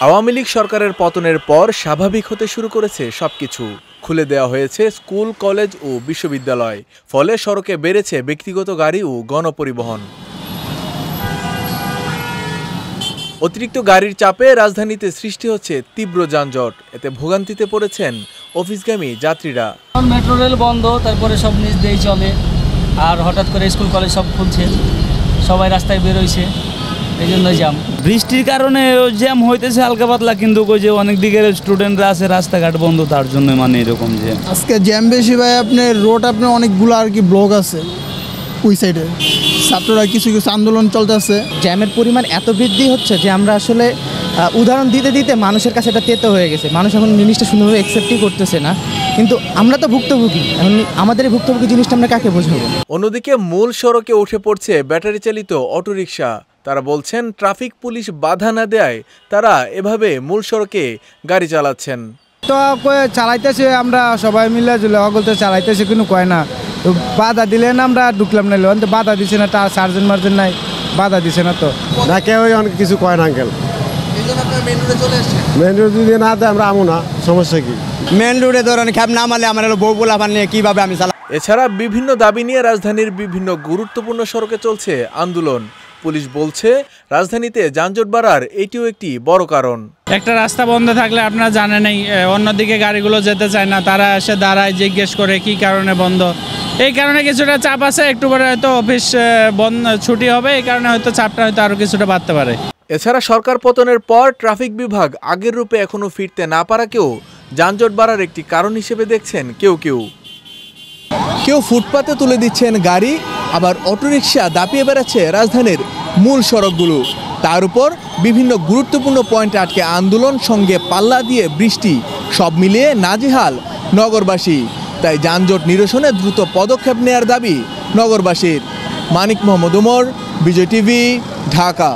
আওয়ামী লীগ সরকারের পতনের পর স্বাভাবিক হতে শুরু করেছে সবকিছু। খুলে দেওয়া হয়েছে স্কুল, কলেজ ও বিশ্ববিদ্যালয়। ফলে সড়কে বেড়েছে ব্যক্তিগত গাড়ি ও গণপরিবহন। অতিরিক্ত গাড়ির চাপে রাজধানীতে সৃষ্টি হচ্ছে তীব্র যানজট। এতে ভোগান্তিতে পড়েছেন অফিসগামী যাত্রীরা। মেট্রো রেল বন্ধ, তারপরে সব নিচ দিয়েই চলে। আর হঠাৎ করে স্কুল কলেজ সব খুলছে, সবাই রাস্তায় বেরোইছে, এই জন্যই জ্যাম। বৃষ্টির কারণে জ্যাম হইতেছে হালকা পাতলা, কিন্তু ওই যে অনেক দিকের স্টুডেন্টরা আছে, রাস্তাঘাট বন্ধ, তার জন্য মানে এরকম জ্যাম। আজকে জ্যাম বেশি ভাই, আপনার রোড আপনার অনেকগুলো আর কি ব্লক আছে ওই সাইডে। ছাত্ররা কিছু কিছু আন্দোলন চলতেছে। জ্যামের পরিমাণ এত বৃদ্ধি হচ্ছে যে আমরা আসলে উদাহরণ দিতে দিতে মানুষের কাছে এটা তেতো হয়ে গেছে। মানুষ এখন জিনিসটা সুন্দরভাবে অ্যাকসেপ্টই করতেছে না, কিন্তু আমরা তো ভুক্তভোগী। এখন আমাদের এই ভুক্তভোগী জিনিসটা আমরা কাকে বোঝাবো? অন্যদিকে মূল সড়কে উঠে পড়ছে ব্যাটারি চালিত অটোরিকশা। তারা বলছেন ট্রাফিক পুলিশ বাধা না দেয় তারা এভাবে মূল সড়কে গাড়ি চালাচ্ছেন। তো চালাইতেছে, আমরা সবাই মিলে অগলতে চালাইতেছে, কিন্তু কয় না। তো বাধা দিলেন আমরা ঢুকলাম না, বাধা দিছে না, তার সার্জেন্ট মার্জেন্ট নাই, বাধা দিছে না। তো না কেউ অনেক কিছু কয় না আঙ্কেল। মেন রোড যদি না দেয় আমরা আমু না, সমস্যা কি? মেন রোডে ধরেন ক্যাব না মারলে আমার বউ বলা নিয়ে কীভাবে আমি চালা। এছাড়া বিভিন্ন দাবি নিয়ে রাজধানীর বিভিন্ন গুরুত্বপূর্ণ সড়কে চলছে আন্দোলন। পুলিশ বলছে রাজধানীতে যানজট বাড়ার এটিও একটি বড় কারণ। একটা রাস্তা বন্ধ থাকলে আপনারা জানেনই অন্যদিকে গাড়িগুলো যেতে চায় না, তারা এসে দাঁড়ায়, জিজ্ঞেস করে কি কারণে বন্ধ। এই কারণে কিছুটা চাপ আছে, একটু পরে হয়তো অফিস বন্ধ ছুটি হবে, এই কারণে হয়তো চাপটা হয়তো আরও কিছুটা বাড়তে পারে। এছাড়া সরকার পতনের পর ট্রাফিক বিভাগ আগের রূপে এখনো ফিরতে না পারাকেও যানজট বাড়ার একটি কারণ হিসেবে দেখছেন কেউ কেউ। কেউ ফুটপাতে তুলে দিচ্ছেন গাড়ি, আবার অটোরিকশা দাপিয়ে বেড়াচ্ছে রাজধানীর মূল সড়কগুলো। তার উপর বিভিন্ন গুরুত্বপূর্ণ পয়েন্টে আটকে আন্দোলন, সঙ্গে পাল্লা দিয়ে বৃষ্টি, সব মিলিয়ে নাজেহাল নগরবাসী। তাই যানজট নিরসনে দ্রুত পদক্ষেপ নেয়ার দাবি নগরবাসীর। মানিক মোহাম্মদ উমর, বিজয় টিভি, ঢাকা।